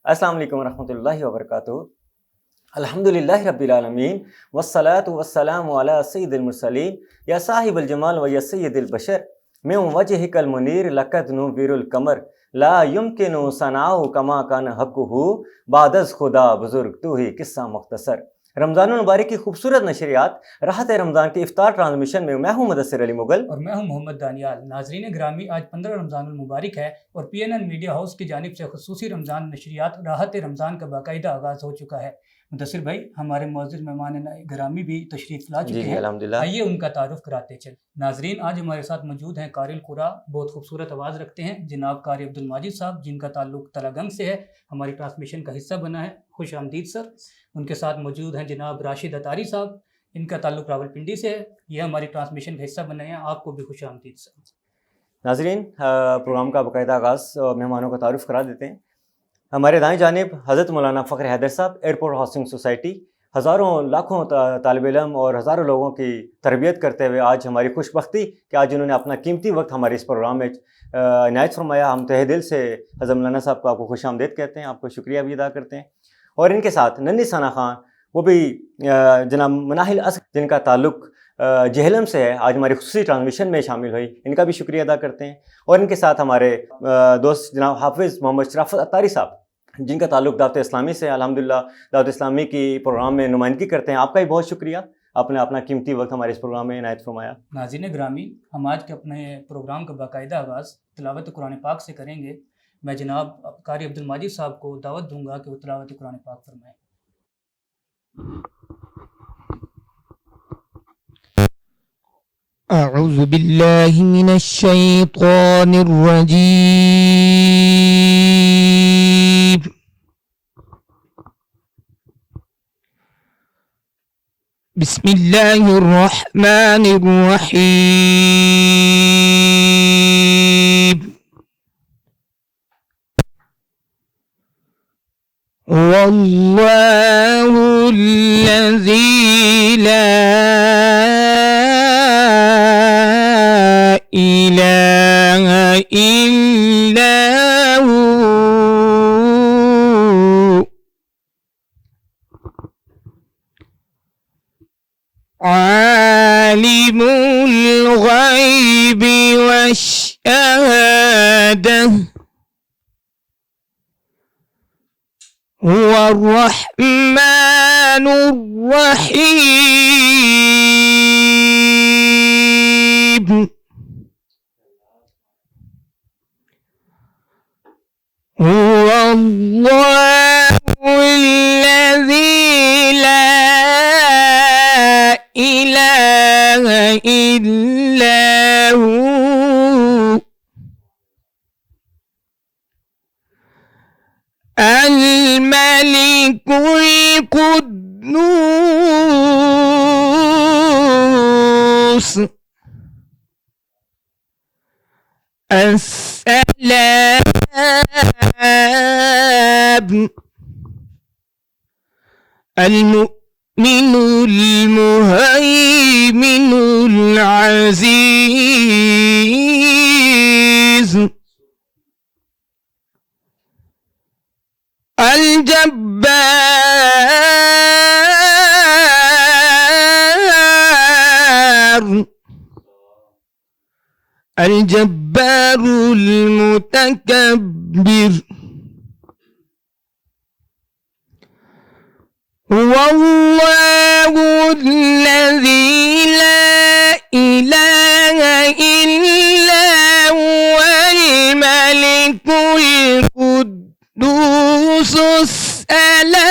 السلام علیکم ورحمۃ اللہ وبرکاتہ۔ الحمدللہ رب العالمین والصلاة والسلام علی سید المرسلین یا صاحب الجمال و یا سید البشر من وجہک المنیر لقد نور القمر لا یمکن ثناء کما کان حقہ بعد از خدا بزرگ تو ہی قصہ مختصر۔ رمضان المبارک کی خوبصورت نشریات راحت رمضان کے افطار ٹرانسمیشن میں ہوں مدثر علی مغل اور میں ہوں محمد دانیال۔ ناظرین گرامی، آج 15 رمضان المبارک ہے اور پی این این میڈیا ہاؤس کی جانب سے خصوصی رمضان نشریات راحت رمضان کا باقاعدہ آغاز ہو چکا ہے۔ مدثر بھائی، ہمارے معزز مہمان گرامی بھی تشریف لا چکے ہیں، الحمدللہ۔ آئیے ان کا تعارف کراتے چل۔ ناظرین، آج ہمارے ساتھ موجود ہیں قاری القرآن، بہت خوبصورت آواز رکھتے ہیں، جناب قاری عبدالماجد صاحب، جن کا تعلق تلہ سے ہے، ہماری ٹرانسمیشن کا حصہ بنا ہے۔ خوش آمدید سر۔ ان کے ساتھ موجود ہیں جناب راشد اتاری صاحب، ان کا تعلق راولپنڈی سے ہے، یہ ہماری ٹرانسمیشن کا حصہ بنے ہیں، آپ کو بھی خوش آمدید سر۔ ناظرین، پروگرام کا باقاعدہ آغاز مہمانوں کا تعارف کرا دیتے ہیں۔ ہمارے دائیں جانب حضرت مولانا فخر حیدر صاحب، ایئرپورٹ ہاؤسنگ سوسائٹی، ہزاروں لاکھوں طالب علم اور ہزاروں لوگوں کی تربیت کرتے ہوئے آج ہماری خوش بختی کہ آج انہوں نے اپنا قیمتی وقت ہمارے اس پروگرام میں عنایت فرمایا۔ ہم تہہ دل سے حضرت مولانا صاحب کو آپ کو خوش آمدید کہتے ہیں، آپ کو شکریہ بھی ادا کرتے ہیں۔ اور ان کے ساتھ ننھی ثنا خان، وہ بھی جناب مناہل اسد، جن کا تعلق جہلم سے ہے، آج ہماری خصوصی ٹرانسمیشن میں شامل ہوئی، ان کا بھی شکریہ ادا کرتے ہیں۔ اور ان کے ساتھ ہمارے دوست جناب حافظ محمد شرافت اتاری صاحب، جن کا تعلق دعوت اسلامی سے ہے، الحمدللہ دعوت اسلامی کی پروگرام میں نمائندگی کرتے ہیں۔ آپ کا بھی بہت شکریہ، آپ نے اپنا قیمتی وقت ہمارے اس پروگرام میں عنایت فرمایا۔ ناظرین گرامی، ہم آج کے اپنے پروگرام کا باقاعدہ آغاز تلاوت قرآن پاک سے کریں گے۔ میں جناب قاری عبدالماجد صاحب کو دعوت دوں گا کہ وہ تلاوت قرآن پاک فرمائیں۔ اعوذ باللہ من الشیطان الرجیم، بسم اللہ الرحمن الرحیم، واللہ الذی لا الہ الا هو عالم الغیب والشہادہ هو الرحمن الرحیم، هو اللہ الذی لا الہ الا هو الملك القدوس السلام المؤمن المهيمن العزيز الجبار المتكبر، هو الله الذي لا إله إلا هو الملك القدوس السلام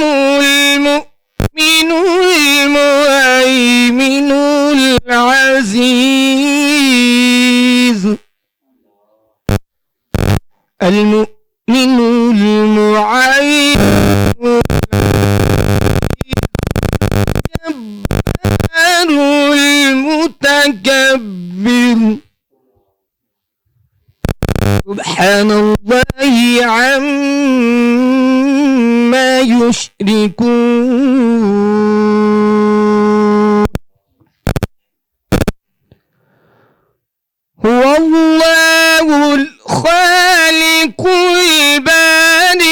المؤمن المهيمن العزيز المؤمن المعين المتكبر، سبحان الله عما يشركون، هو الله الخالق البارئ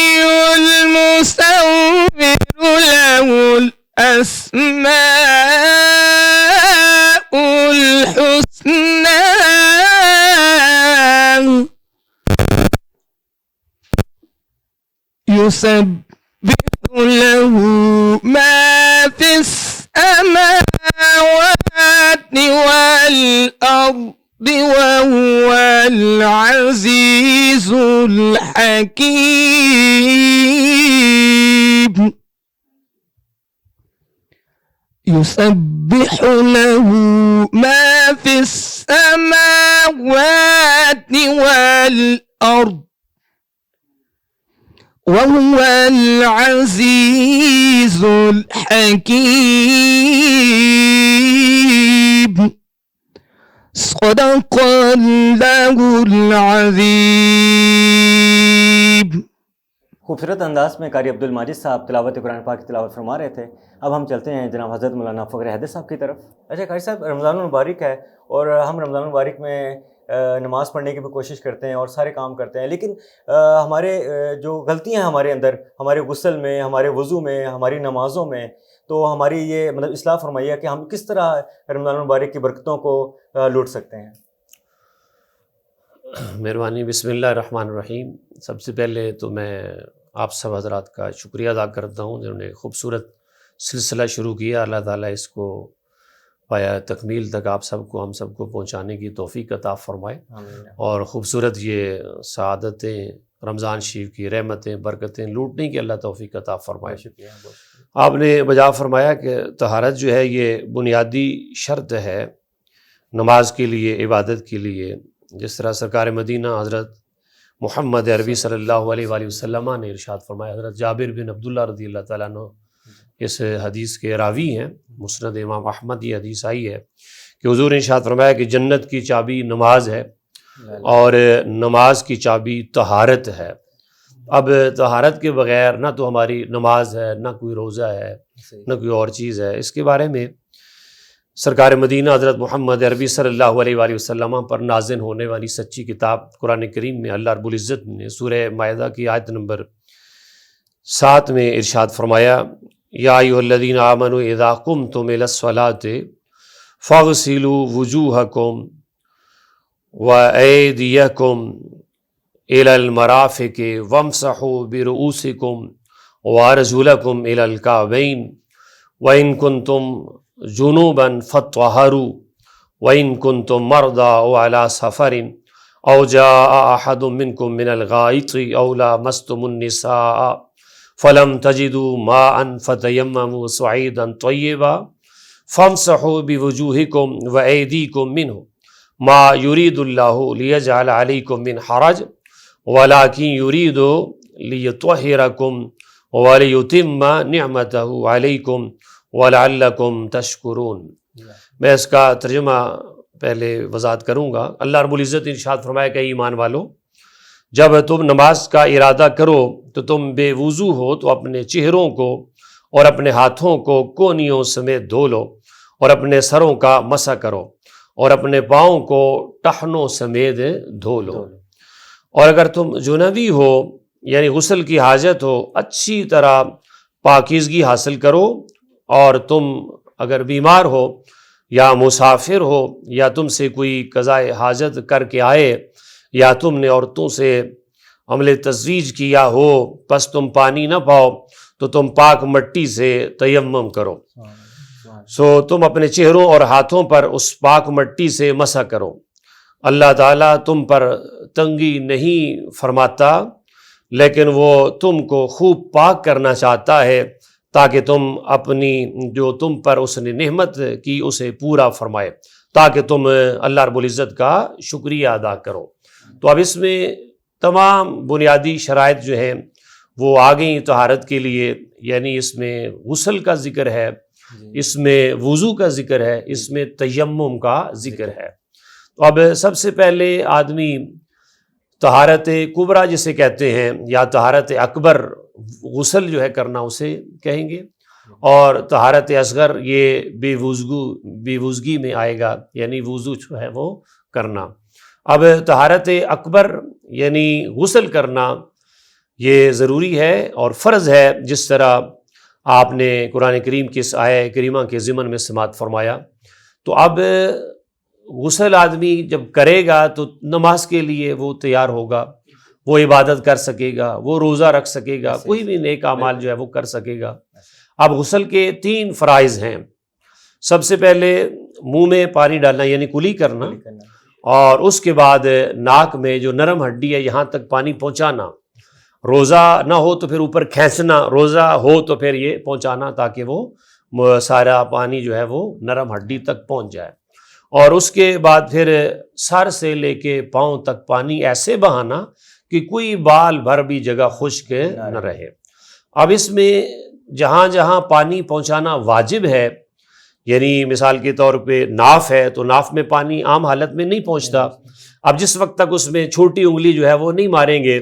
يسبح له ما في السماوات والأرض وهو العزيز الحكيم يسبح له ما في السماوات والأرض وهو العزيز الحكيم صدق الله العظيم. خوبصورت انداز میں قاری عبد الماجد صاحب تلاوت قرآن پاک کی تلاوت فرما رہے تھے. اب ہم چلتے ہیں جناب حضرت مولانا فخر حیدر صاحب کی طرف. اچھا قاری صاحب، رمضان المبارک ہے اور ہم رمضان المبارک میں نماز پڑھنے کی بھی کوشش کرتے ہیں اور سارے کام کرتے ہیں، لیکن ہمارے جو غلطیاں ہیں ہمارے اندر، ہمارے غسل میں، ہمارے وضو میں، ہماری نمازوں میں، تو ہماری یہ مطلب اصلاح فرمائیے کہ ہم کس طرح رمضان المبارک کی برکتوں کو لوٹ سکتے ہیں. مہربانی. بسم اللہ الرحمن الرحیم. سب سے پہلے تو میں آپ سب حضرات کا شکریہ ادا کرتا ہوں جنہوں نے خوبصورت سلسلہ شروع کیا. اللہ تعالیٰ اس کو پایا تکمیل تک آپ سب کو، ہم سب کو پہنچانے کی توفیق عطا فرمائے، اور خوبصورت یہ سعادتیں رمضان شریف کی رحمتیں برکتیں لوٹنے کی اللہ توفیق عطا فرمائے. آپ نے بجا فرمایا کہ طہارت جو ہے یہ بنیادی شرط ہے نماز کے لیے، عبادت کے لیے. جس طرح سرکار مدینہ حضرت محمد عربی صلی اللہ علیہ وآلہ وسلم نے ارشاد فرمایا، حضرت جابر بن عبداللہ رضی اللہ تعالیٰ عنہ اس حدیث کے راوی ہیں، مسند امام احمد یہ حدیث آئی ہے کہ حضور نے ارشاد فرمایا کہ جنت کی چابی نماز ہے اور نماز کی چابی طہارت ہے. اب طہارت کے بغیر نہ تو ہماری نماز ہے، نہ کوئی روزہ ہے، نہ کوئی اور چیز ہے. اس کے بارے میں سرکار مدینہ حضرت محمد عربی صلی اللہ علیہ وآلہ وسلم پر نازل ہونے والی سچی کتاب قرآن کریم میں اللہ رب العزت نے سورہ مائدہ کی آیت نمبر 7 میں ارشاد فرمایا، یا ایھا الذین آمنوا اذا قمتم الی الصلاۃ فاغسلوا وجوہکم وایدیکم الی المرافق وامسحوا برؤوسکم وارجلکم الی الکعبین وان کنتم جنوبا فاطہروا وان کنتم مرضی او علی سفر او جاء احد منکم من الغائط او لامستم النساء فلم تجدوا ماء فتیمموا صعیدا طیبا فامسحوا بوجوہکم وایدیکم منہ ما یرید اللہ لیجعل علیکم من حرج ولکن یرید لیطہرکم ولیتم نعمتہ علیکم وَلَعَلَّكُمْ تَشْكُرُونَ. میں اس کا ترجمہ پہلے وضاحت کروں گا. اللہ رب العزت نے ارشاد فرمایا کہ ایمان والو، جب تم نماز کا ارادہ کرو تو تم بے وضو ہو تو اپنے چہروں کو اور اپنے ہاتھوں کو کونیوں سمیت دھو لو اور اپنے سروں کا مسح کرو اور اپنے پاؤں کو ٹخنوں سمیت دھو لو. اور اگر تم جنبی ہو یعنی غسل کی حاجت ہو، اچھی طرح پاکیزگی حاصل کرو. اور تم اگر بیمار ہو یا مسافر ہو یا تم سے کوئی قضاء حاجت کر کے آئے یا تم نے عورتوں سے عمل تزویج کیا ہو پس تم پانی نہ پاؤ تو تم پاک مٹی سے تیمم کرو. تم اپنے چہروں اور ہاتھوں پر اس پاک مٹی سے مسح کرو. اللہ تعالیٰ تم پر تنگی نہیں فرماتا، لیکن وہ تم کو خوب پاک کرنا چاہتا ہے تاکہ تم اپنی جو تم پر اس نے نعمت کی اسے پورا فرمائے، تاکہ تم اللہ رب العزت کا شکریہ ادا کرو. تو اب اس میں تمام بنیادی شرائط جو ہیں وہ آ گئیں طہارت کے لیے، یعنی اس میں غسل کا ذکر ہے، اس میں وضو کا ذکر ہے، اس میں تیمم کا ذکر ہے. تو اب سب سے پہلے آدمی طہارت کبریٰ جسے کہتے ہیں یا طہارت اکبر غسل جو ہے کرنا اسے کہیں گے، اور طہارت اصغر یہ بے وضوگی میں آئے گا، یعنی وضو جو ہے وہ کرنا. اب طہارت اکبر یعنی غسل کرنا یہ ضروری ہے اور فرض ہے، جس طرح آپ نے قرآن کریم کی اس آیہ کریمہ کے ضمن میں سماعت فرمایا. تو اب غسل آدمی جب کرے گا تو نماز کے لیے وہ تیار ہوگا، وہ عبادت کر سکے گا، وہ روزہ رکھ سکے گا، کوئی بھی نیک اعمال جو ہے وہ کر سکے گا۔ اب غسل کے 3 فرائض ہیں۔ سب سے پہلے منہ میں پانی ڈالنا یعنی کلی کرنا، اور اس کے بعد ناک میں جو نرم ہڈی ہے یہاں تک پانی پہنچانا۔ روزہ نہ ہو تو پھر اوپر کھینچنا، روزہ ہو تو پھر یہ پہنچانا تاکہ وہ سارا پانی جو ہے وہ نرم ہڈی تک پہنچ جائے۔ اور اس کے بعد پھر سر سے لے کے پاؤں تک پانی ایسے بہانا کہ کوئی بال بھر بھی جگہ خشک نہ رہے۔ اب اس میں جہاں جہاں پانی پہنچانا واجب ہے، یعنی مثال کے طور پہ ناف ہے تو ناف میں پانی عام حالت میں نہیں پہنچتا، اب جس وقت تک اس میں چھوٹی انگلی جو ہے وہ نہیں ماریں گے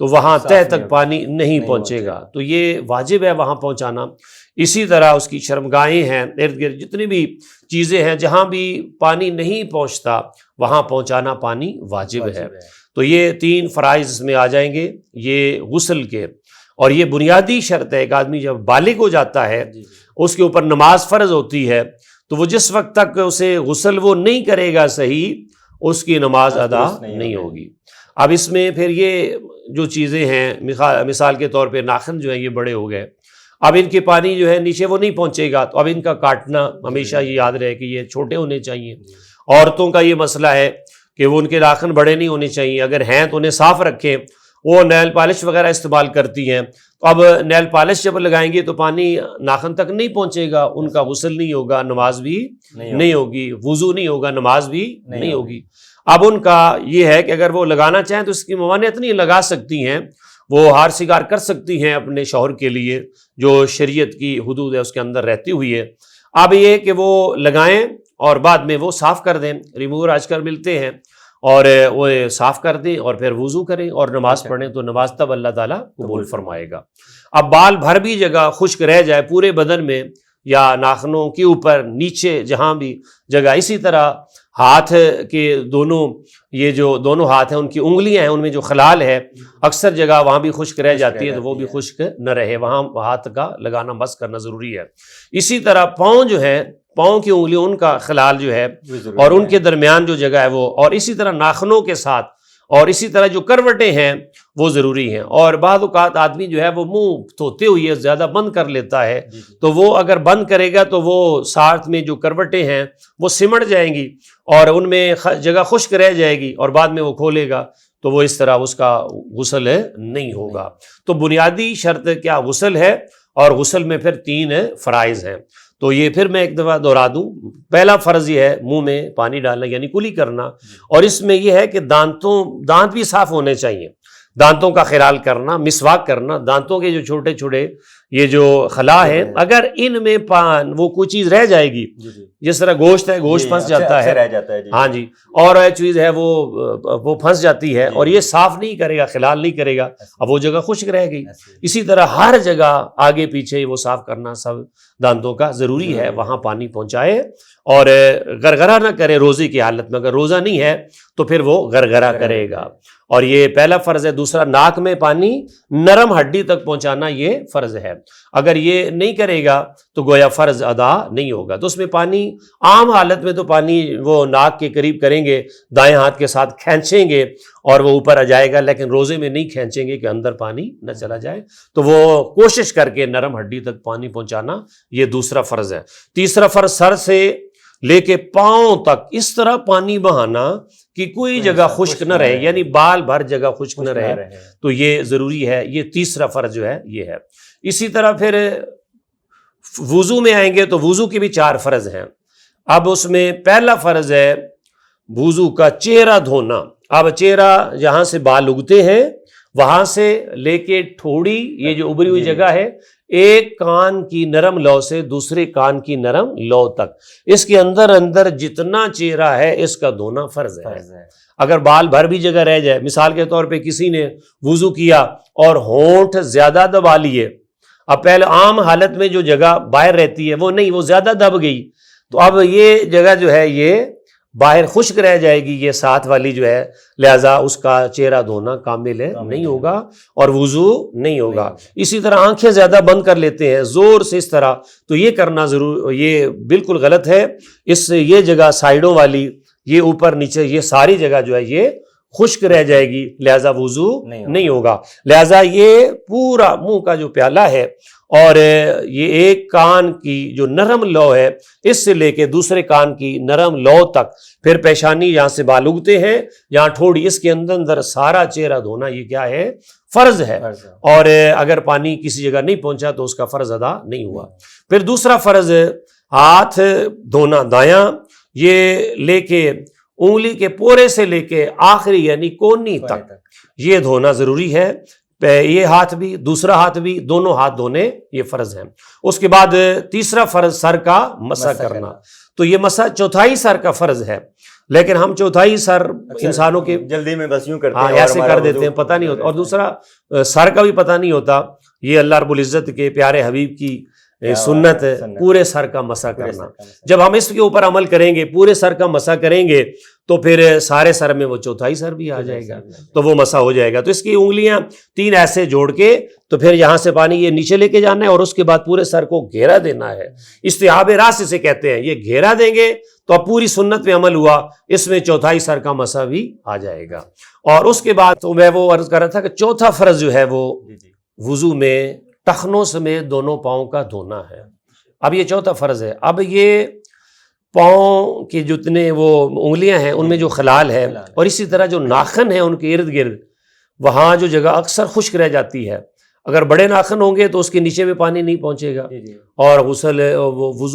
تو وہاں تہ تک پانی نہیں پہنچے گا، تو یہ واجب ہے وہاں پہنچانا۔ اسی طرح اس کی شرمگاہیں ہیں، ارد گرد جتنی بھی چیزیں ہیں جہاں بھی پانی نہیں پہنچتا وہاں پہنچانا پانی واجب ہے۔ تو یہ 3 فرائض اس میں آ جائیں گے یہ غسل کے، اور یہ بنیادی شرط ہے۔ ایک آدمی جب بالغ ہو جاتا ہے اس کے اوپر نماز فرض ہوتی ہے تو وہ جس وقت تک اسے غسل وہ نہیں کرے گا صحیح، اس کی نماز ادا نہیں ہوگی۔ اب اس میں پھر یہ جو چیزیں ہیں، مثال کے طور پہ ناخن جو ہیں یہ بڑے ہو گئے، اب ان کے پانی جو ہے نیچے وہ نہیں پہنچے گا، تو اب ان کا کاٹنا ہمیشہ یہ یاد رہے کہ یہ چھوٹے ہونے چاہیے۔ عورتوں کا یہ مسئلہ ہے کہ وہ ان کے ناخن بڑے نہیں ہونے چاہیے، اگر ہیں تو انہیں صاف رکھیں۔ وہ نیل پالش وغیرہ استعمال کرتی ہیں، تو اب نیل پالش جب لگائیں گے تو پانی ناخن تک نہیں پہنچے گا، ان کا غسل نہیں ہوگا، نماز بھی نہیں ہوگی، وضو نہیں ہوگا، نماز بھی نہیں ہوگی۔ اب ان کا یہ ہے کہ اگر وہ لگانا چاہیں تو اس کی ممانعت نہیں، لگا سکتی ہیں، وہ ہار سنگار کر سکتی ہیں اپنے شوہر کے لیے جو شریعت کی حدود ہے اس کے اندر رہتی ہوئی ہے۔ اب یہ کہ وہ لگائیں اور بعد میں وہ صاف کر دیں، ریموور آج کل ملتے ہیں، اور وہ صاف کر دیں اور پھر وضو کریں اور نماز پڑھیں تو نماز تب اللہ تعالیٰ قبول فرمائے گا۔ اب بال بھر بھی جگہ خشک رہ جائے پورے بدن میں یا ناخنوں کے اوپر نیچے جہاں بھی جگہ، اسی طرح ہاتھ کے دونوں، یہ جو دونوں ہاتھ ہیں ان کی انگلیاں ہیں ان میں جو خلال ہے اکثر جگہ وہاں بھی خشک رہ جاتی ہے، تو وہ بھی خشک نہ رہے، وہاں ہاتھ کا لگانا مسح کرنا ضروری ہے۔ اسی طرح پاؤں جو ہے، پاؤں کی انگلیوں ان کا خلال جو ہے اور ان کے درمیان جو جگہ ہے وہ، اور اسی طرح ناخنوں کے ساتھ، اور اسی طرح جو کروٹیں ہیں وہ ضروری ہیں۔ اور بعض اوقات آدمی جو ہے وہ منہ دھوتے ہوئے زیادہ بند کر لیتا ہے، تو وہ اگر بند کرے گا تو وہ ساتھ میں جو کروٹیں ہیں وہ سمٹ جائیں گی اور ان میں جگہ خشک رہ جائے گی، اور بعد میں وہ کھولے گا تو وہ اس طرح اس کا غسل نہیں ہوگا۔ تو بنیادی شرط کیا غسل ہے، اور غسل میں پھر 3 فرائض ہیں۔ تو یہ پھر میں ایک دفعہ دہرا دوں، پہلا فرض یہ ہے منہ میں پانی ڈالنا یعنی کلی کرنا، اور اس میں یہ ہے کہ دانت بھی صاف ہونے چاہیے، دانتوں کا خیال کرنا، مسواک کرنا، دانتوں کے جو چھوٹے چھوٹے یہ جو خلا ہے اگر ان میں وہ کوئی چیز رہ جائے گی، جس طرح گوشت ہے، گوشت پھنس جاتا ہے، ہاں جی، اور چیز ہے وہ پھنس جاتی ہے اور یہ صاف نہیں کرے گا، خلال نہیں کرے گا، اب وہ جگہ خشک رہ گئی۔ اسی طرح ہر جگہ آگے پیچھے وہ صاف کرنا سب دانتوں کا ضروری ہے، وہاں پانی پہنچائے اور گرگرا نہ کرے روزے کی حالت میں، اگر روزہ نہیں ہے تو پھر وہ گرگرا کرے گا، اور یہ پہلا فرض ہے۔ دوسرا ناک میں پانی نرم ہڈی تک پہنچانا یہ فرض ہے، اگر یہ نہیں کرے گا تو گویا فرض ادا نہیں ہوگا۔ تو اس میں پانی عام حالت میں تو پانی وہ ناک کے قریب کریں گے، دائیں ہاتھ کے ساتھ کھینچیں گے اور وہ اوپر آ جائے گا، لیکن روزے میں نہیں کھینچیں گے کہ اندر پانی نہ چلا جائے، تو وہ کوشش کر کے نرم ہڈی تک پانی پہنچانا یہ دوسرا فرض ہے۔ تیسرا فرض سر سے لے کے پاؤں تک اس طرح پانی بہانا کہ کوئی جگہ خشک نہ رہے، یعنی بال بھر جگہ خشک نہ رہے، تو یہ ضروری ہے، یہ تیسرا فرض جو ہے یہ ہے۔ اسی طرح پھر وضو میں آئیں گے تو وضو کے بھی 4 فرض ہیں۔ اب اس میں پہلا فرض ہے وضو کا چہرہ دھونا۔ اب چہرہ جہاں سے بال اگتے ہیں وہاں سے لے کے ٹھوڑی، یہ جو ابری ہوئی جگہ ہے، ایک کان کی نرم لو سے دوسرے کان کی نرم لو تک، اس کے اندر جتنا چہرہ ہے اس کا دھونا فرض ہے۔ اگر بال بھر بھی جگہ رہ جائے، مثال کے طور پہ کسی نے وضو کیا اور ہونٹ زیادہ دبا لیے، اب پہلے عام حالت میں جو جگہ باہر رہتی ہے وہ نہیں، وہ زیادہ دب گئی، تو اب یہ جگہ جو ہے یہ باہر خشک رہ جائے گی، یہ ساتھ والی جو ہے، لہذا اس کا چہرہ دھونا کامل نہیں ہوگا اور وضو نہیں ہوگا۔ اسی طرح آنکھیں زیادہ بند کر لیتے ہیں زور سے اس طرح، تو یہ کرنا ضرور، یہ بالکل غلط ہے۔ اس سے یہ جگہ سائیڈوں والی، یہ اوپر نیچے، یہ ساری جگہ جو ہے یہ خشک رہ جائے گی، لہذا وضو نہیں نہیں ہوگا۔ لہذا یہ پورا منہ کا جو پیالہ ہے اور یہ ایک کان کی جو نرم لو ہے اس سے لے کے دوسرے کان کی نرم لو تک، پھر پیشانی یہاں سے بال اگتے ہیں، یہاں ٹھوڑی، اس کے اندر سارا چہرہ دھونا یہ کیا ہے؟ فرض ہے۔ اور اگر پانی کسی جگہ نہیں پہنچا تو اس کا فرض ادا نہیں ہوا۔ پھر دوسرا فرض ہاتھ دھونا دایاں، یہ لے کے انگلی کے پورے سے لے کے آخری یعنی کونی تک یہ دھونا ضروری ہے۔ یہ ہاتھ بھی دوسرا ہاتھ بھی، دونوں ہاتھ دھونے یہ فرض ہیں۔ اس کے بعد تیسرا فرض سر کا مسح کرنا، تو یہ مسح چوتھائی سر کا فرض ہے، لیکن ہم چوتھائی سر انسانوں کے جلدی میں بس یوں کرتے ہیں، ایسے کر دیتے ہیں، پتہ نہیں ہوتا۔ اور دوسرا سر کا بھی پتہ نہیں ہوتا، یہ اللہ رب العزت کے پیارے حبیب کی سنت ہے، پورے سر کا مسح کرنا۔ جب ہم اس کے اوپر عمل کریں گے، پورے سر کا مسح کریں گے، تو پھر سارے سر میں وہ چوتھائی سر بھی آ جائے گا، تو وہ مسح ہو جائے گا۔ تو اس کی انگلیاں 3 ایسے جوڑ کے، تو پھر یہاں سے پانی یہ نیچے لے کے جانا ہے اور اس کے بعد پورے سر کو گھیرا دینا ہے۔ استحباب راس اسے کہتے ہیں، یہ گھیرا دیں گے تو اب پوری سنت پہ عمل ہوا، اس میں چوتھائی سر کا مسح بھی آ جائے گا۔ اور اس کے بعد تو میں وہ عرض کر رہا تھا کہ چوتھا فرض جو ہے وہ وضو میں ٹخنوں سمیت دونوں پاؤں کا دھونا ہے۔ اب یہ چوتھا فرض ہے۔ اب یہ پاؤں کے جتنے وہ انگلیاں ہیں ان میں جو خلال ہے، اور اسی طرح جو ناخن ہیں ان کے ارد گرد، وہاں جو جگہ اکثر خشک رہ جاتی ہے، اگر بڑے ناخن ہوں گے تو اس کے نیچے میں پانی نہیں پہنچے گا اور وضو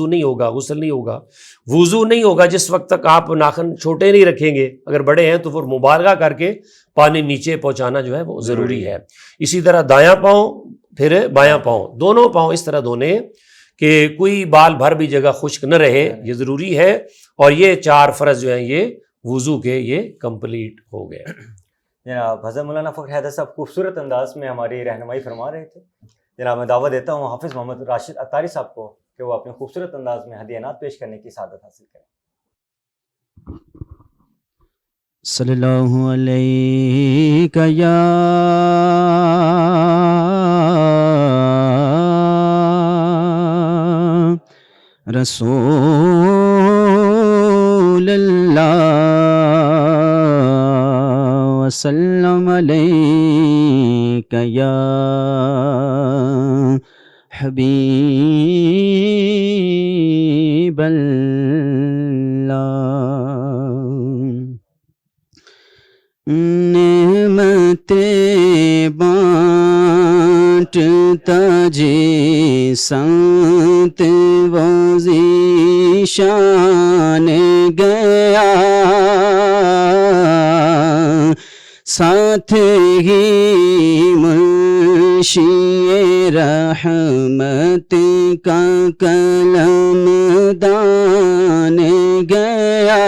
نہیں ہوگا، غسل نہیں ہوگا۔ وضو نہیں ہوگا جس وقت تک آپ ناخن چھوٹے نہیں رکھیں گے، اگر بڑے ہیں تو پھر مبالغہ کر کے پانی نیچے پہنچانا جو ہے وہ ضروری ہے۔ اسی طرح دایاں پاؤں پھر بایاں پاؤں، دونوں پاؤں اس طرح دھونے کہ کوئی بال بھر بھی جگہ خشک نہ رہے، یہ ضروری ہے۔ اور یہ 4 فرض جو ہیں یہ وضو کے یہ کمپلیٹ ہو گئے۔ جناب حضرت مولانا فخر حیدر صاحب خوبصورت انداز میں ہماری رہنمائی فرما رہے تھے۔ جناب میں دعوت دیتا ہوں حافظ محمد راشد عطاری صاحب کو کہ وہ اپنے خوبصورت انداز میں ہدیانات پیش کرنے کی سعادت حاصل کریں۔ صلی اللہ علیہ یا رسول اللہ وسلم علیک یا حبیب اللہ۔ نعمتیں بانٹتا جی سنت وزی شان گیا، ساتھ ہی منشی رحمت کا قلم دان گیا،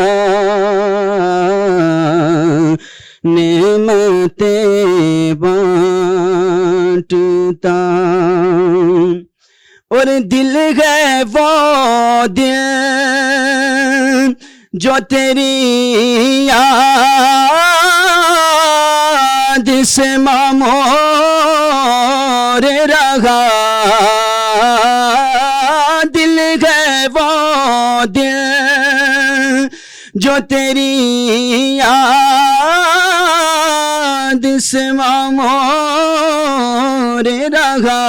نعمتیں بانٹتا اور دل ہے وہ دل جو تیری یاد سے معمور رہا، دل ہے وہ دل جو تیری یاد سے معمور رہا،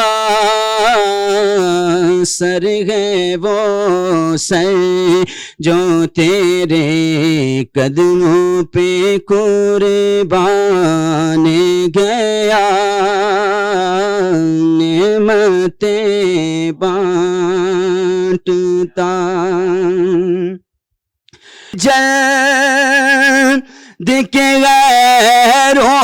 سر ہے وہ سر جو تیرے قدموں پہ قربان گیا، نعمتیں بانٹتا جلد کے غیروں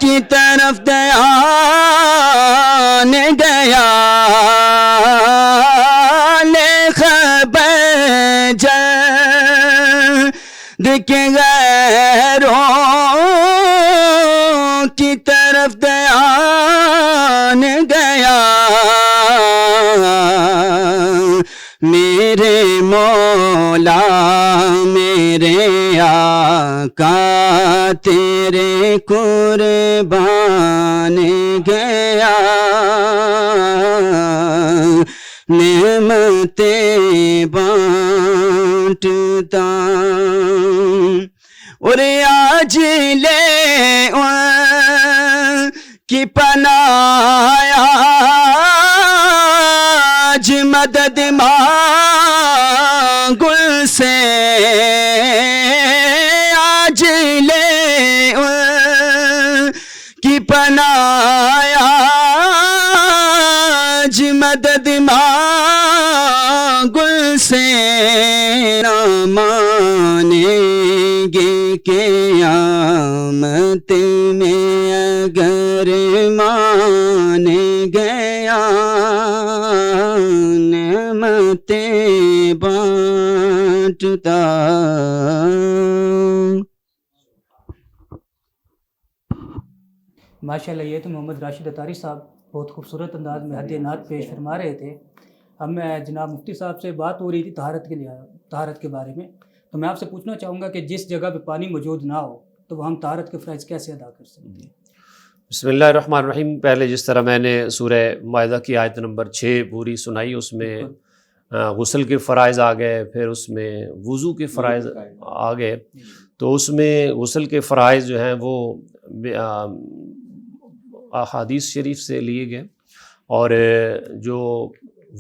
کی طرف دیان گیا، لے خبر جلد کے غیروں کی طرف دیان گیا، میرے مولا میرے آقا تیرے قربان گیا، نعمتیں بانٹتا اور آج لے ان کی پناہ آج مدد مانگ ان سے آج لے ان کی پناہ آج مدد مانگ ان سے نہ مانیں گے قیامت میں اگر مان گیا نعمتیں بانٹتا ماشاء اللہ، یہ تو محمد راشد اطاری صاحب بہت خوبصورت انداز میں حدیث نعت پیش فرما رہے تھے. اب میں جناب مفتی صاحب سے بات ہو رہی تھی طہارت کے بارے میں، تو میں آپ سے پوچھنا چاہوں گا کہ جس جگہ پہ پانی موجود نہ ہو تو وہ ہم طہارت کے فرائض کیسے ادا کر سکتے ہیں؟ بسم اللہ الرحمن الرحیم. پہلے جس طرح میں نے سورہ مائدہ کی آیت نمبر 6 پوری سنائی، اس میں غسل کے فرائض آ گئے، پھر اس میں وضو کے فرائض آ گئے. تو اس میں غسل کے فرائض جو ہیں وہ احادیث شریف سے لیے گئے، اور جو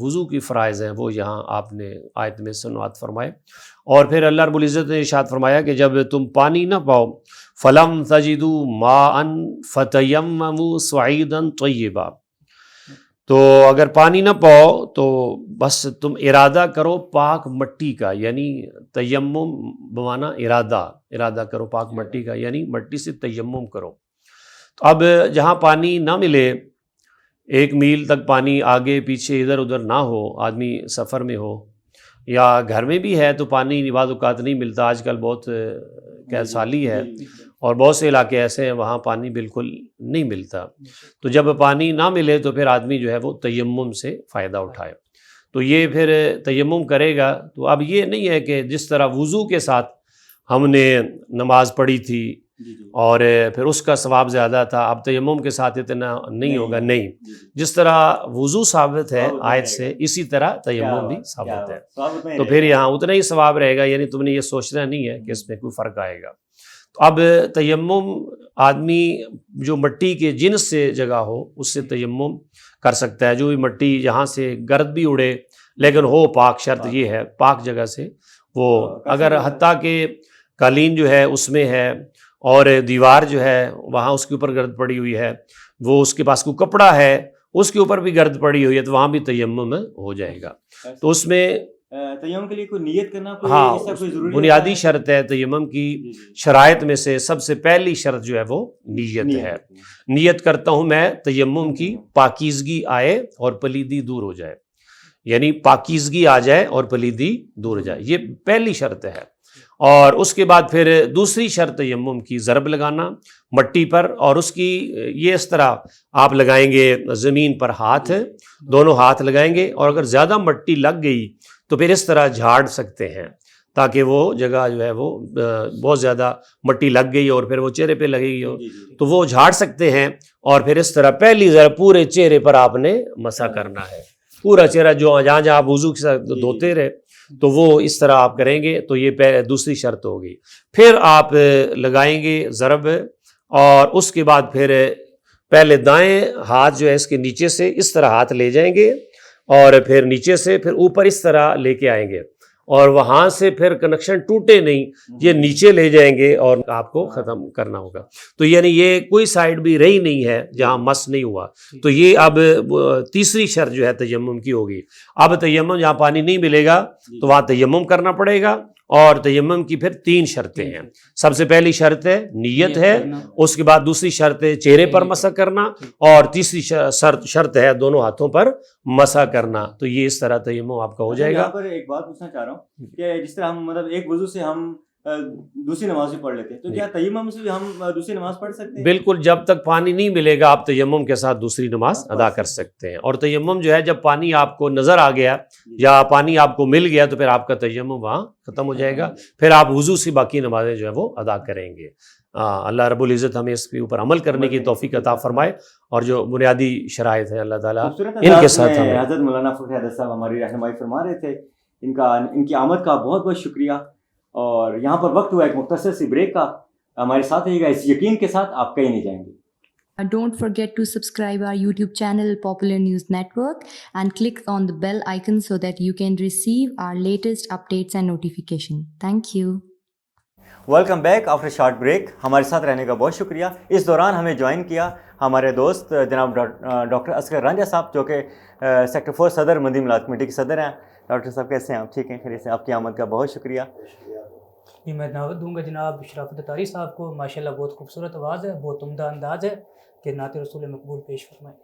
وضو کی فرائض ہیں وہ یہاں آپ نے آیت میں سماعت فرمائے. اور پھر اللہ رب العزت نے ارشاد فرمایا کہ جب تم پانی نہ پاؤ فَلَمْ تَجِدُوا مَاءً فَتَيَمَّمُوا صَعِيدًا طَيِّبًا، تو اگر پانی نہ پاؤ تو بس تم ارادہ کرو پاک مٹی کا، یعنی تیمم بمانا ارادہ کرو پاک مٹی کا، یعنی مٹی سے تیمم کرو. تو اب جہاں پانی نہ ملے، 1 میل تک پانی آگے پیچھے ادھر ادھر نہ ہو، آدمی سفر میں ہو یا گھر میں بھی ہے تو پانی بعض اوقات نہیں ملتا. آج کل بہت سالی ہے اور بہت سے علاقے ایسے ہیں وہاں پانی بالکل نہیں ملتا. تو جب پانی نہ ملے تو پھر آدمی جو ہے وہ تیمم سے فائدہ اٹھائے. تو یہ پھر تیمم کرے گا. تو اب یہ نہیں ہے کہ جس طرح وضو کے ساتھ ہم نے نماز پڑھی تھی اور پھر اس کا ثواب زیادہ تھا، اب تیمم کے ساتھ اتنا نہیں ہوگا. نہیں، جس طرح وضو ثابت ہے آیت سے، اسی طرح تیمم بھی ثابت ہے. تو پھر یہاں اتنا ہی ثواب رہے گا، یعنی تم نے یہ سوچنا نہیں ہے کہ اس میں کوئی فرق آئے گا. تو اب تیمم آدمی جو مٹی کے جنس سے جگہ ہو اس سے تیمم کر سکتا ہے. جو بھی مٹی جہاں سے گرد بھی اڑے لیکن ہو پاک، شرط یہ ہے پاک جگہ سے وہ، اگر حتیٰ کہ قالین جو ہے اس میں ہے اور دیوار جو ہے وہاں اس کے اوپر گرد پڑی ہوئی ہے، وہ اس کے پاس کوئی کپڑا ہے اس کے اوپر بھی گرد پڑی ہوئی ہے، تو وہاں بھی تیمم ہو جائے گا. تو اس میں تیمم کے لیے کوئی نیت کرنا کوئی بنیادی شرط ہے. تیمم کی شرائط میں سے سب سے پہلی شرط جو ہے وہ نیت ہے. نیت کرتا ہوں میں تیمم کی پاکیزگی آئے اور پلیدی دور ہو جائے، یعنی پاکیزگی آ جائے اور پلیدی دور ہو جائے، یہ پہلی شرط ہے. اور اس کے بعد پھر دوسری شرط تیمم کی ضرب لگانا مٹی پر، اور اس کی یہ اس طرح آپ لگائیں گے زمین پر ہاتھ، دونوں ہاتھ لگائیں گے، اور اگر زیادہ مٹی لگ گئی تو پھر اس طرح جھاڑ سکتے ہیں تاکہ وہ جگہ جو ہے وہ بہت زیادہ مٹی لگ گئی اور پھر وہ چہرے پہ لگے گی تو وہ جھاڑ سکتے ہیں. اور پھر اس طرح پہلی ذرا پورے چہرے پر آپ نے مسح کرنا ہے، پورا چہرہ جو جہاں جہاں آپ وضو کے ساتھ دھوتے رہے تو وہ اس طرح آپ کریں گے. تو یہ دوسری شرط ہوگی. پھر آپ لگائیں گے ضرب، اور اس کے بعد پھر پہلے دائیں ہاتھ جو ہے اس کے نیچے سے اس طرح ہاتھ لے جائیں گے، اور پھر نیچے سے پھر اوپر اس طرح لے کے آئیں گے، اور وہاں سے پھر کنیکشن ٹوٹے نہیں، یہ نیچے لے جائیں گے اور آپ کو ختم کرنا ہوگا. تو یعنی یہ کوئی سائڈ بھی رہی نہیں ہے جہاں مس نہیں ہوا. تو یہ اب تیسری شرط جو ہے تیمم کی ہوگی. اب تیمم جہاں پانی نہیں ملے گا تو وہاں تیمم کرنا پڑے گا. اور تیمم کی پھر 3 شرطیں ہیں. سب سے پہلی شرط ہے نیت ہے، اس کے بعد دوسری شرط ہے چہرے پر مسح کرنا، اور تیسری شرط ہے دونوں ہاتھوں پر مسح کرنا. تو یہ اس طرح تیمم آپ کا ہو جائے گا. یہاں پر ایک بات پوچھنا چاہ رہا ہوں کہ جس طرح ہم مطلب ایک وضو سے ہم دوسری نماز بھی پڑھ لیتے ہیں، تو کیا تیمم سے بھی ہم دوسری نماز پڑھ سکتے ہیں؟ بالکل، جب تک پانی نہیں ملے گا آپ تیمم کے ساتھ دوسری نماز ادا کر سکتے ہیں. اور تیمم جو ہے جب پانی آپ کو نظر آ گیا یا پانی آپ کو مل گیا تو پھر آپ کا تیمم وہاں ختم ہو جائے گا. پھر آپ وضو سے باقی نمازیں جو ہے وہ ادا کریں گے. اللہ رب العزت ہمیں اس کے اوپر عمل کرنے کی توفیق عطا فرمائے، اور جو بنیادی شرائط ہیں اللہ تعالیٰ ان کے ساتھ ہمیں. حضرت مولانا فخر حیدر صاحب ہماری رہنمائی فرما رہے تھے، ان کی آمد کا بہت بہت شکریہ. اور یہاں پر وقت ہوا ایک مختصر سی بریک کا. ہمارے ساتھ رہیے گا اس یقین کے ساتھ آپ کہیں نہیں جائیں گے. Don't forget to subscribe our YouTube channel Popular News Network and click on the bell icon so that you can receive our latest updates and notification. Thank you. Welcome back after short break. ہمارے ساتھ رہنے کا بہت شکریہ. اس دوران ہمیں join کیا ہمارے دوست جناب ڈاکٹر اصغر رانجھا صاحب جو کہ سیکٹر 4 صدر مدنی ملازمت کمیٹی کے صدر ہیں. ڈاکٹر صاحب کیسے ہیں آپ؟ ٹھیک ہیں، خیریت سے؟ آپ کی آمد کا بہت شکریہ. جی میں دعوت دوں گا جناب شرافت اتاری صاحب کو. ماشاءاللہ بہت خوبصورت آواز ہے، بہت عمدہ انداز ہے کہ نعت رسول مقبول پیش فرمائیں.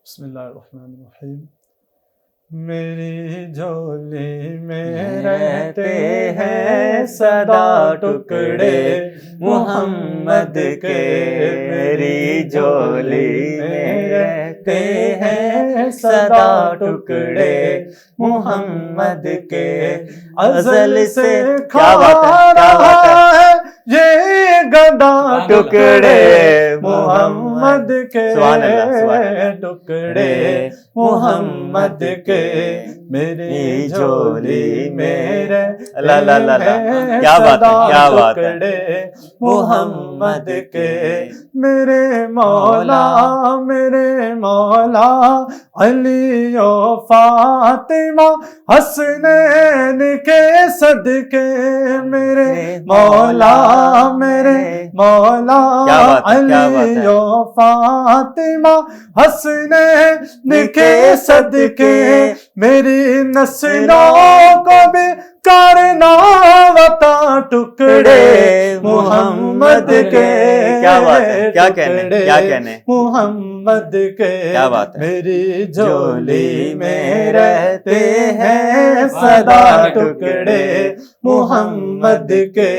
بسم اللہ الرحمن الرحیم. میری جھولی میں رہتے ہیں صدا ٹکڑے محمد کے، میری جھولی میں رہتے ہیں صدا ٹکڑے محمد کے. ازل سے کھا رہا ہے یہ گدا ٹکڑے محمد کے، ٹکڑے محمد کے. میری جھولی میں رہتے ہیں کیا بات ہے، کیا بات ہے. ٹکڑے محمد کے. میرے مولا علی و فاطمہ حسنین کے صدقے. میرے مولا علی و فاطمہ حسنین کے صدقے. میری نسلوں کو بھی کرنا وطا ٹکڑے محمد کے. کیا بات ہے، کیا کہنے محمد کے. کیا بات ہے. میری جھولی میں رہتے ہیں صدا ٹکڑے محمد کے.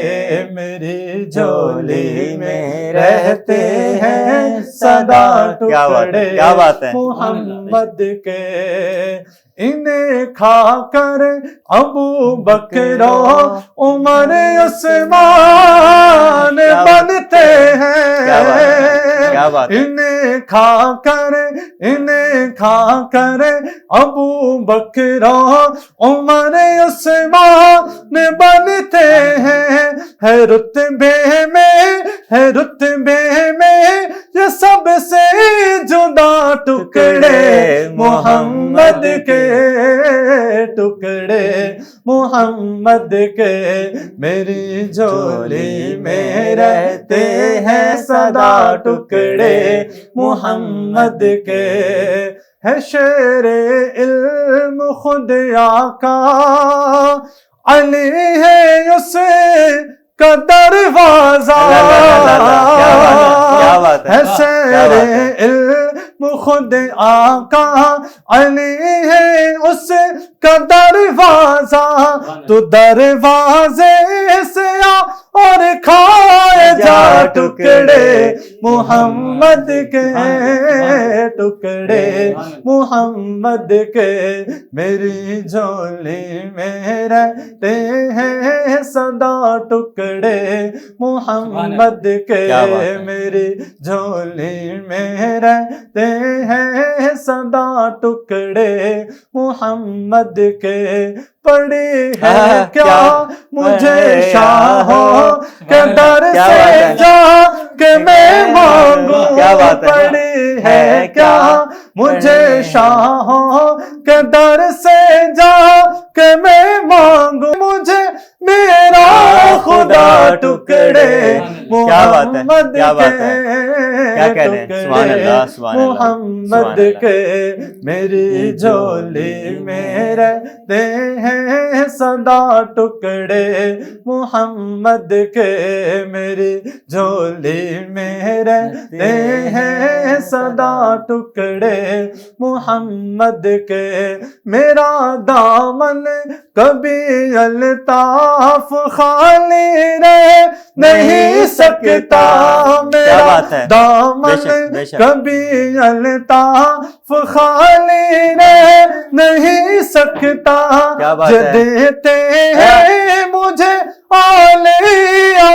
میری جھولی میں رہتے ہیں صدا ٹکڑے محمد کے. انہیں کھا کر ابو بکر عمر عثمان بنتے ہیں. انہیں کھا کر ابو بکر عمر عثمان بنتے ہیں. ہے رتبے میں یہ سب سے جدا ٹکڑے محمد کے، ٹکڑے محمد کے. میری جھولی میں رہتے ہیں صدا ٹکڑے محمد کے. ہے شیر علم خود آقا علی ہے اس کا دروازہ. ہے شیر علم خود آقا علی ہے اس کا دروازہ. تو دروازے سے آ اور کھائے جا ٹکڑے محمد کے، ٹکڑے محمد کے. میری جھولی میں رہتے ہیں صدا ٹکڑے محمد کے. میری جھولی میں رہتے ہیں صدا ٹکڑے محمد کے. پڑی ہے کیا مجھے شاہوں کے در سے جا کہ میں مانگوں. پڑی ہے کیا مجھے شاہوں کے در سے جا کہ میں مانگوں. مجھے میرا خدا ٹکڑے محمد کے، محمد کے. میری جھولی میں رہتے ہیں صدا ٹکڑے محمد کے. میری جھولی میں رہتے ہیں صدا ٹکڑے محمد کے. میرا دامن کبھی الطاف خالی رہ نہیں سکتا. میرا دامن کبھی الطاف خالی رہ نہیں سکتا. جو دیتے ہیں مجھے اولیاء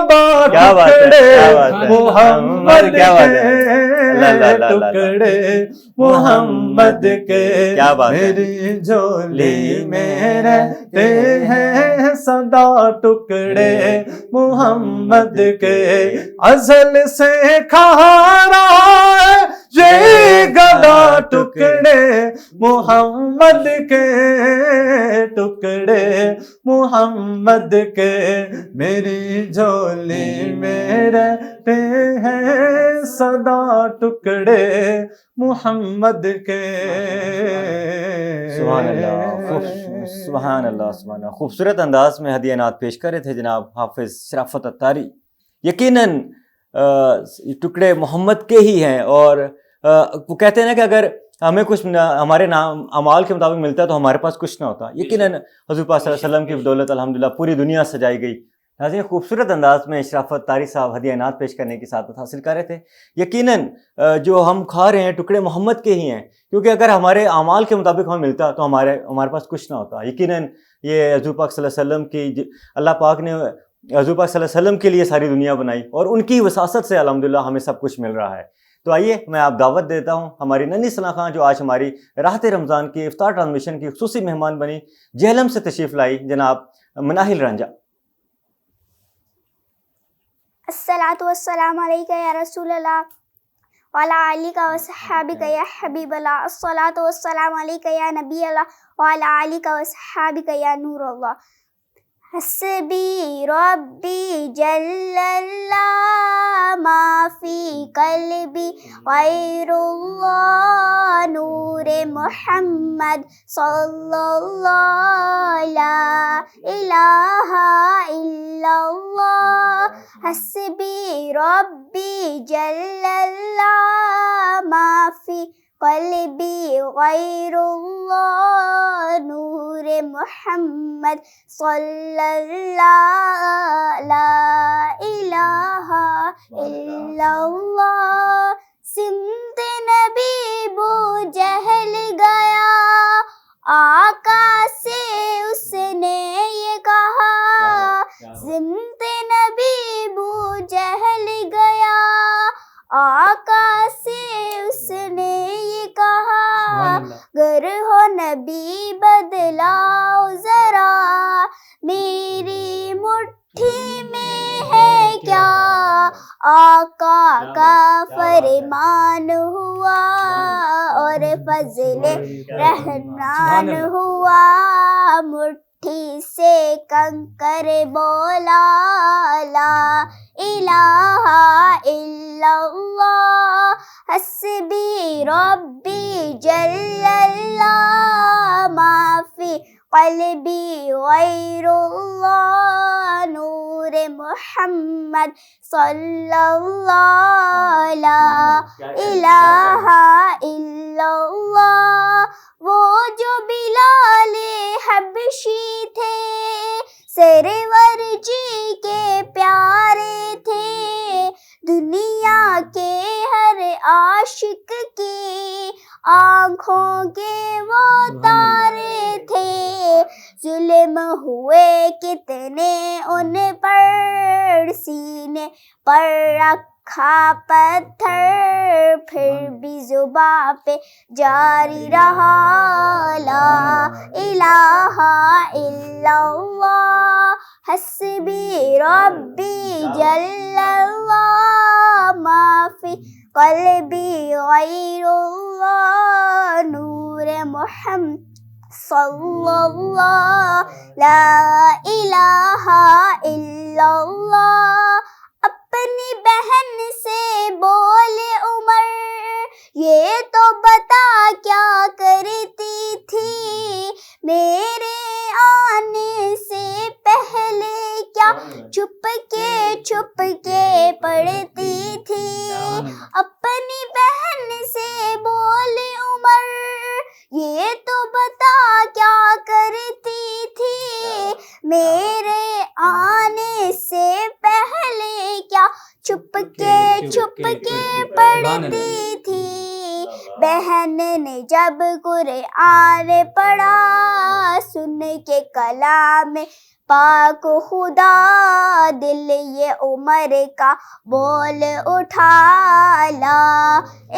کیا بات ہے، ٹکڑے کیا بات ہے، محمد کیا بات ہے، کے اللہ اللہ اللہ اللہ، ٹکڑے محمد کے کیا بات ہے، میری جھولی میں رہتے ہیں صدا ٹکڑے محمد کے ازل سے کھا رہا ہے یہ گدا ٹکڑے محمد کے ٹکڑے محمد کے میری جھولی میں رہتے ہیں صدا ٹکڑے محمد کے. سبحان اللہ، سبحان اللہ، سبحان اللہ. خوبصورت انداز میں ہدیہ نعت پیش کر رہے تھے جناب حافظ شرافت اتاری. یقیناً ٹکڑے محمد کے ہی ہیں، اور وہ کہتے ہیں نا کہ اگر ہمیں کچھ ہمارے نام اعمال کے مطابق ملتا ہے تو ہمارے پاس کچھ نہ ہوتا. یقیناً حضور پاک صلی اللہ علیہ وسلم کی بدولت الحمدللہ پوری دنیا سجائی گئی. ناظرین، خوبصورت انداز میں شرافت طاری صاحب ہدیہ نعت پیش کرنے کی سعادت حاصل کر رہے تھے. یقیناً جو ہم کھا رہے ہیں ٹکڑے محمد کے ہی ہیں، کیونکہ اگر ہمارے اعمال کے مطابق ہمیں ملتا تو ہمارے پاس کچھ نہ ہوتا. یقیناً یہ حضور پاک صلی اللہ علیہ وسلم کی اللہ پاک نے حضور پاک صلی اللہ علیہ وسلم کے لیے ساری دنیا بنائی، اور ان کی وساست سے الحمدللہ ہمیں سب کچھ مل رہا ہے. تو آئیے میں آپ دعوت دیتا ہوں ہماری ننھی ثنا خان، جو آج ہماری راحت رمضان کی افطار ٹرانسمیشن کی خصوصی مہمان بنی، جہلم سے تشریف لائی جناب مناہل رانجھا. الصلاۃ والسلام علیکہ یا رسول اللہ وعلی آلک و صحابک یا حبیب اللہ. الصلاۃ والسلام علیکہ یا نبی اللہ وعلی آلک و صحابک یا نور اللہ. حسبی ربی جل اللہ ما فی قلبی غیر اللہ نور محمد صلی اللہ لا الہ الا اللہ. حسبی ربی جل اللہ ما فی قلبی غیر اللہ نور محمد صلی اللہ لا الہ الا اللہ. سمت نبی بو جہل گیا آقا سے اس نے یہ کہا. سمت نبی بو جہل گیا آقا سے اس نے یہ کہا. گر ہو نبی بدلاؤ ذرا میری مٹھی میں ہے کیا. آقا کا فرمان ہوا اور فضل رحمان ہوا. مٹھی سے کنکر بولا لا الہ الا اللہ. حسبی ربی جل اللہ ما فی قلبی غیر اللہ نور محمد صلی اللہ لا الہ الا اللہ. وہ جو بلال حبشی تھے سرور جی کے پیارے تھے. دنیا کے ہر عاشق کی آنکھوں کے وہ تارے تھے. ظلم ہوئے کتنے ان پر سینے پر رکھا پتھر پھر بھی زباں پہ جاری رہا لا الہ الا اللہ. حسبی ربی جل اللہ ما فی قلبی غیر اللہ نور محمد صلی اللہ لا الہ الا اللہ. اپنی بہن سے بولے عمر یہ تو بتا کیا کرتی تھی میرے آنے سے پہلے کیا چھپ کے پڑھتی تھی. اپنی بہن سے بولے عمر یہ تو بتا کیا کرتی تھی میرے آنے سے پہلے کیا چھپ کے پڑھتی تھی. بہن نے جب قرآن پڑھا سن کے کلام پاک خدا دل یہ عمر کا بول اٹھا لا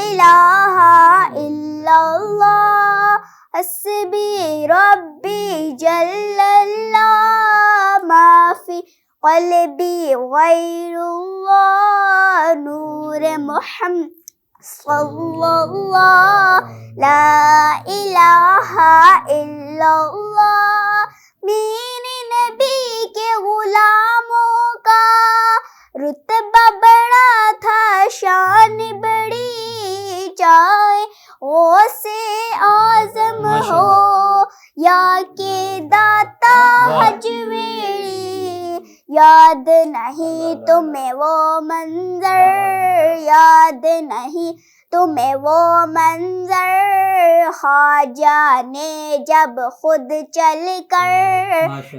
الہ الا اللہ حسبی ربی جل اللہ ما فی قلبی غیر اللہ نور محمد صلی اللہ لا الہ الا اللہ میرے نبی کے غلاموں کا رتبہ بڑا تھا شان بڑی چاہے غوث اعظم ہو یا کہ داتا حجویری یاد نہیں تمہیں وہ منظر یاد نہیں تمہیں وہ منظر خواجہ نے جب خود چل کر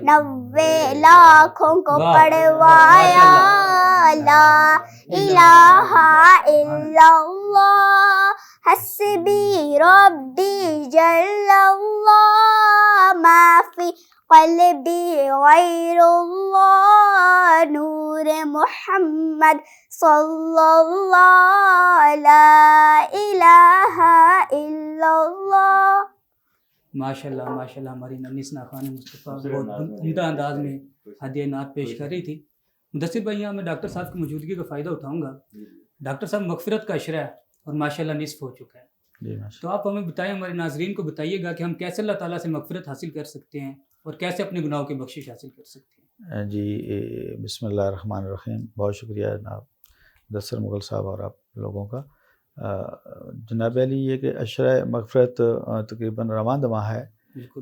90 لاکھوں کو پڑھوایا لا الہ الا اللہ حسبی ربی جل اللہ ما فی قلبی غیر اللہ نور محمد صلی اللہ لا الہ الا اللہ. ماشاءاللہ ماشاءاللہ ہماری ننیسنا خان مصطفیٰ بہت عمدہ انداز میں ہدیہ نعت پیش کر رہی تھی. مدثر بھائی یہاں میں ڈاکٹر صاحب کی موجودگی کا فائدہ اٹھاؤں گا. ڈاکٹر صاحب مغفرت کا عشرہ ہے اور ماشاءاللہ نصف ہو چکا ہے. تو آپ ہمیں بتائیں, ہمارے ناظرین کو بتائیے گا کہ ہم کیسے اللہ تعالیٰ سے مغفرت حاصل کر سکتے ہیں اور کیسے اپنے گناہوں کی بخشش حاصل کر سکتے ہیں. جی بسم اللہ الرحمن الرحیم. بہت شکریہ جناب مدثر مغل صاحب اور آپ لوگوں کا. جناب علی یہ کہ عشرہ مغفرت تقریباً رواں دواں ہے,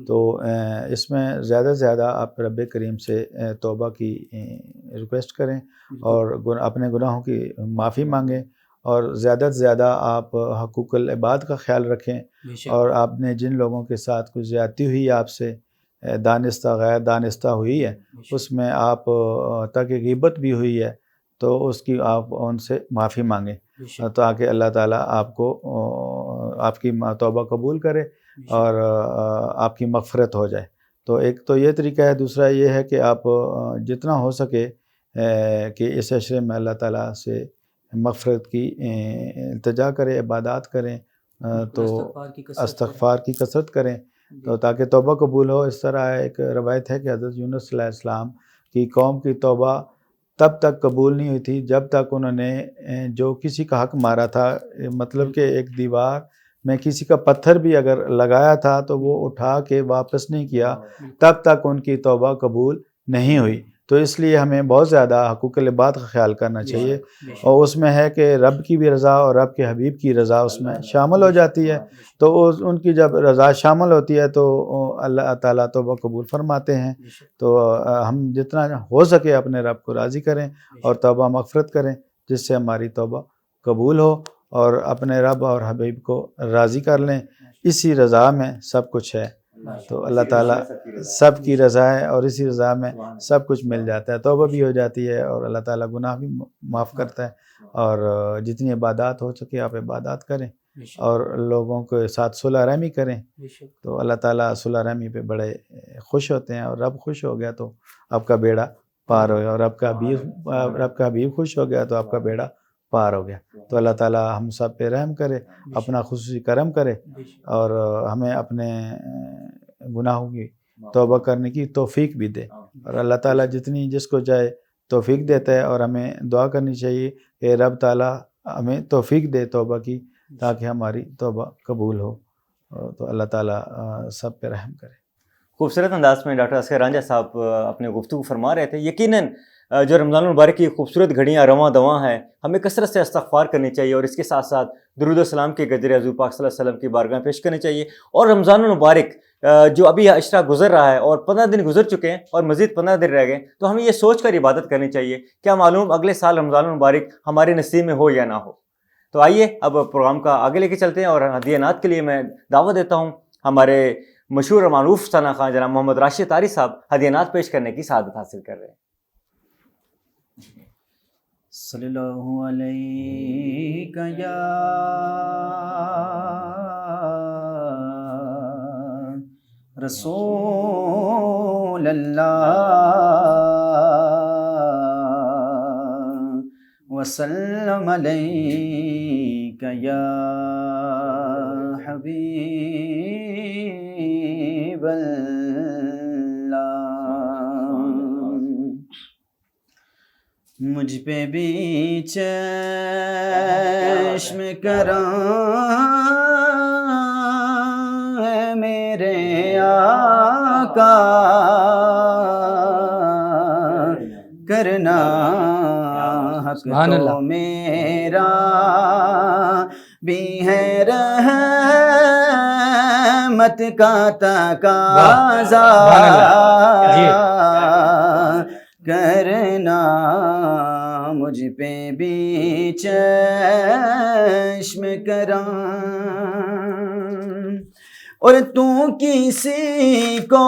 تو اس میں زیادہ سے زیادہ آپ رب کریم سے توبہ کی ریکویسٹ کریں اور اپنے گناہوں کی معافی مانگیں, اور زیادہ سے زیادہ آپ حقوق العباد کا خیال رکھیں, اور آپ نے جن لوگوں کے ساتھ کچھ زیادتی ہوئی آپ سے دانستہ غیر دانستہ ہوئی ہے اس میں آپ تاکہ غیبت بھی ہوئی ہے تو اس کی آپ ان سے معافی مانگیں تاکہ اللہ تعالیٰ آپ کو آپ کی توبہ قبول کرے اور آپ کی مغفرت ہو جائے. تو ایک تو یہ طریقہ ہے. دوسرا یہ ہے کہ آپ جتنا ہو سکے کہ اس عشرے میں اللہ تعالیٰ سے مغفرت کی التجا کریں, عبادات کریں, تو استغفار کی کثرت کریں تو تاکہ توبہ قبول ہو. اس طرح ایک روایت ہے کہ حضرت یونس علیہ السلام کی قوم کی توبہ تب تک قبول نہیں ہوئی تھی جب تک انہوں نے جو کسی کا حق مارا تھا, مطلب کہ ایک دیوار میں کسی کا پتھر بھی اگر لگایا تھا تو وہ اٹھا کے واپس نہیں کیا, تب تک ان کی توبہ قبول نہیں ہوئی. تو اس لیے ہمیں بہت زیادہ حقوق العباد کا خیال کرنا چاہیے, اور اس میں ہے کہ رب کی بھی رضا اور رب کے حبیب کی رضا اس میں شامل ہو جاتی ہے. تو ان کی جب رضا شامل ہوتی ہے تو اللہ تعالیٰ توبہ قبول فرماتے ہیں. تو ہم جتنا ہو سکے اپنے رب کو راضی کریں اور توبہ مغفرت کریں جس سے ہماری توبہ قبول ہو, اور اپنے رب اور حبیب کو راضی کر لیں. اسی رضا میں سب کچھ ہے. تو اللہ تعالیٰ سب کی رضا ہے اور اسی رضا میں سب کچھ مل جاتا ہے. توبہ بھی ہو جاتی ہے اور اللہ تعالیٰ گناہ بھی معاف کرتا ہے. اور جتنی عبادات ہو سکے آپ عبادات کریں اور لوگوں کے ساتھ صلح رحمی کریں, تو اللہ تعالیٰ صلح رحمی پہ بڑے خوش ہوتے ہیں. اور رب خوش ہو گیا تو آپ کا بیڑا پار ہو گیا, اور رب کا حبیب خوش ہو گیا تو آپ کا بیڑا پار ہو گیا. تو اللہ تعالیٰ ہم سب پہ رحم کرے, اپنا خصوصی کرم کرے, اور ہمیں اپنے گناہوں کی توبہ کرنے کی توفیق بھی دے. اور اللہ تعالیٰ جتنی جس کو چاہے توفیق دیتا ہے, اور ہمیں دعا کرنی چاہیے کہ رب تعالیٰ ہمیں توفیق دے توبہ کی تاکہ ہماری توبہ قبول ہو. تو اللہ تعالیٰ سب پہ رحم کرے. خوبصورت انداز میں ڈاکٹر اصغر رانجھا صاحب اپنے گفتگو فرما رہے تھے. یقیناً جو رمضان المبارک کی خوبصورت گھڑیاں رواں دواں ہیں, ہمیں کثرت سے استغفار کرنی چاہیے, اور اس کے ساتھ ساتھ درود و سلام کے گجر حضور پاک صلی اللہ علیہ وسلم کی بارگاہ پیش کرنی چاہیے. اور رمضان المبارک جو ابھی عشرہ گزر رہا ہے اور 15 دن گزر چکے ہیں اور مزید 15 دن رہ گئے, تو ہمیں یہ سوچ کر عبادت کرنی چاہیے, کیا معلوم اگلے سال رمضان المبارک ہمارے نصیب میں ہو یا نہ ہو. تو آئیے اب پروگرام کا آگے لے کے چلتے ہیں, اور ہدیہ نعت کے لیے میں دعوت دیتا ہوں ہمارے مشہور اور معروف ثنا خان جناب محمد راشد طاری صاحب ہدیہ نعت پیش کرنے کی سعادت حاصل کر رہے ہیں. صلی اللہ علیہ یا رسول اللہ وسلم علیک یا حبیب اللہ مجھ پہ بھی چشم کرم ہے میرے آقا کرنا حق تو میرا بھی ہے رحمت کا تقاضا کرنا مجھ پہ بھی چشم کرم اور تو کسی کو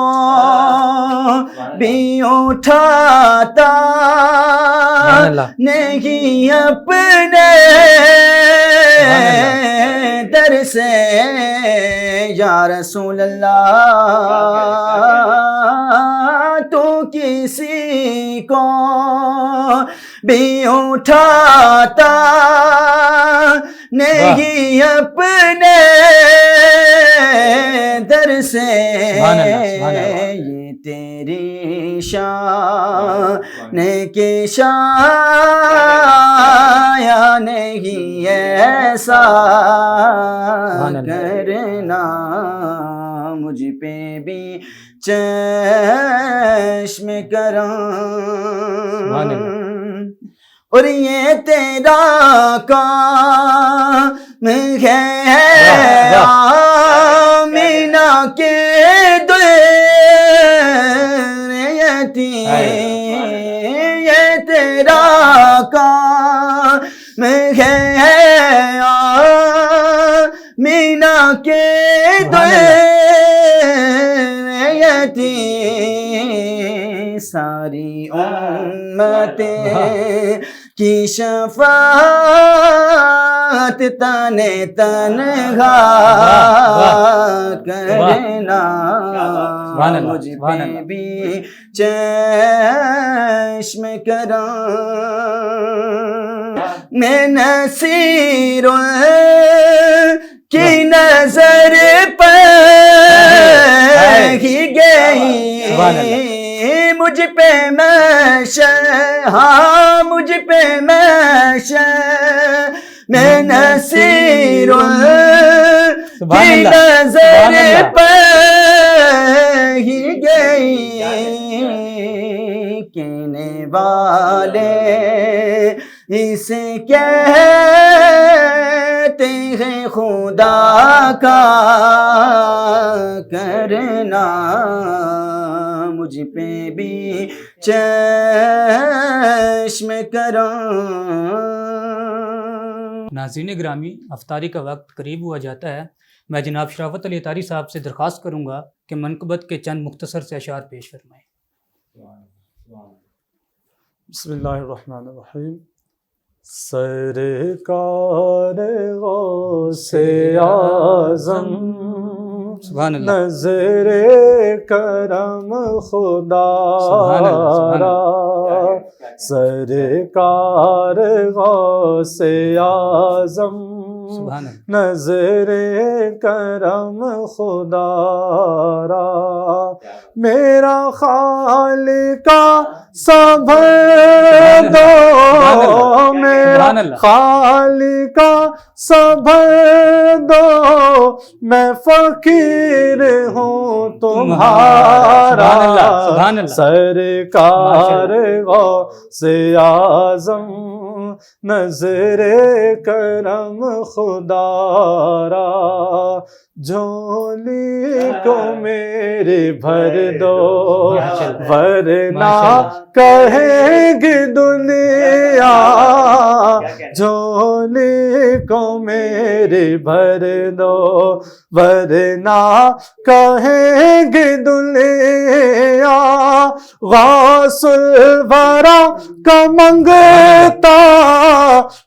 بھی اٹھاتا نہیں اپنے در سے یا رسول اللہ تو کسی کو بھی اٹھاتا نہیں اپنے در سے یہ تیری شان کے شایا نہیں ایسا کرنا مجھ پہ بھی چشم کرم اور یہ تیرا کام ہے آمینہ کے دلیتی یہ تیرا کام ہے آمینہ کے دلیتی ساری امتیں کی شفاعت تنے تنہا کرنا مجھ پہ بھی چشم کرم میں نصیر کی نظر پر ہی گئی مجھ پہ ہاں مجھ پہ میں نصیر کی نظر پہ ہی گئی کہنے والے اسے کہتے ہیں خدا کا کرنا مجھ پہ بھی چشم کرم ناظرین گرامی افطاری کا وقت قریب ہوا جاتا ہے میں جناب شرافت علی اطاری صاحب سے درخواست کروں گا کہ منقبت کے چند مختصر سے اشعار پیش فرمائیں بسم اللہ الرحمن الرحیم سرکار غوث اعظم سبحان اللہ نظر کرم خدا را سرکار غوث اعظم سبحان اللہ نظر کرم خدا را میرا خالقہ صبر دو میرا خالقہ صبر دو میں فقیر ہوں تمہارا سرکار غوث اعظم نظر کرم خدا را جھولی کو میرے بھر دو ورنہ کہیں گے دنیا جھولی کو میرے بھر دو ورنہ کہیں گے دنیا غوث الورا کا منگتا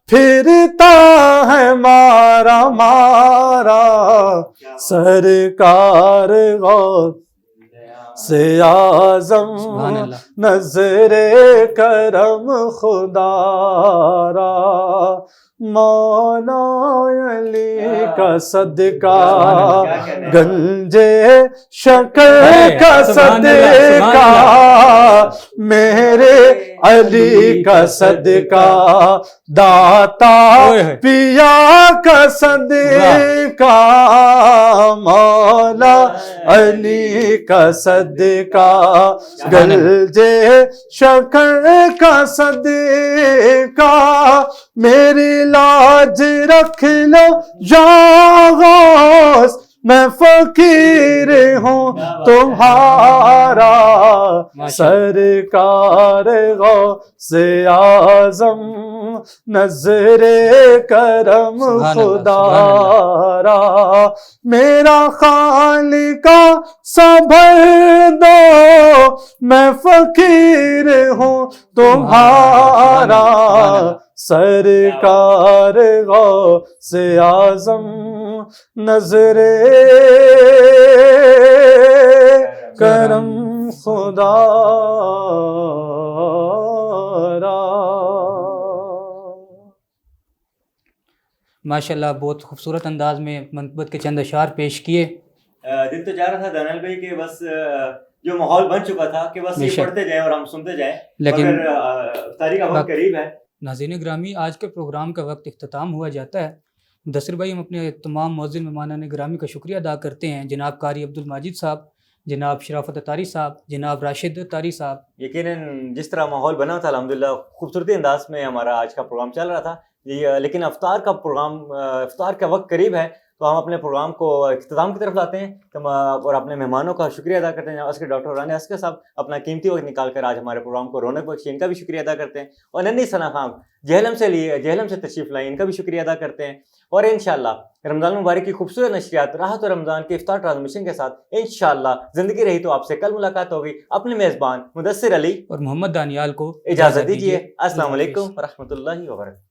پھرتا ہے مارا مارا سرکار غوث سے اعظم سبحان اللہ. نظر کرم خدا را مولا علی کا صدقہ گنجے شکر کا صدقہ میرے علی کا صدقہ داتا پیا کا صدقہ مولا علی کا صدقہ گنجے شکر کا صدقہ میری لاج رکھ لو یا غوث میں فقیر ہوں تمہارا سرکار غوث اعظم نظر کرم خدا را میرا خالقہ صبر دو میں فقیر ہوں تمہارا سرکار غوث اعظم نظر کرم خدا را. ماشاء اللہ بہت خوبصورت انداز میں منقبت کے چند اشعار پیش کیے. دل تو جا رہا تھا دانیال بھائی کہ بس جو ماحول بن چکا تھا کہ بس یہ پڑھتے جائیں اور ہم سنتے جائیں، لیکن تاریخ کا وقت قریب ہے. ناظرین گرامی، آج کے پروگرام کا وقت اختتام ہوا جاتا ہے. مدثر بھائی، ہم اپنے تمام معزز مہمانان گرامی کا شکریہ ادا کرتے ہیں، جناب قاری عبدالماجد صاحب، جناب شرافت طاری صاحب، جناب راشد طاری صاحب. یقیناً جس طرح ماحول بنا تھا الحمدللہ خوبصورتی انداز میں ہمارا آج کا پروگرام چل رہا تھا، لیکن افطار کا وقت قریب ہے تو ہم اپنے پروگرام کو اختتام کی طرف لاتے ہیں اور اپنے مہمانوں کا شکریہ ادا کرتے ہیں. عسکر ڈاکٹر رانی عسکر صاحب اپنا قیمتی وقت نکال کر آج ہمارے پروگرام کو رونق بخشی، ان کا بھی شکریہ ادا کرتے ہیں. اور ننھی ثنا خان جہلم سے تشریف لائیں، ان کا بھی شکریہ ادا کرتے ہیں. اور انشاءاللہ رمضان مبارک کی خوبصورت نشریات راحت و رمضان کے افطار ٹرانسمیشن کے ساتھ انشاءاللہ زندگی رہی تو آپ سے کل ملاقات ہوگی. اپنے میزبان مدثر علی اور محمد دانیال کو اجازت دیجیے. السلام علیکم ورحمۃ اللہ وبرکاتہ.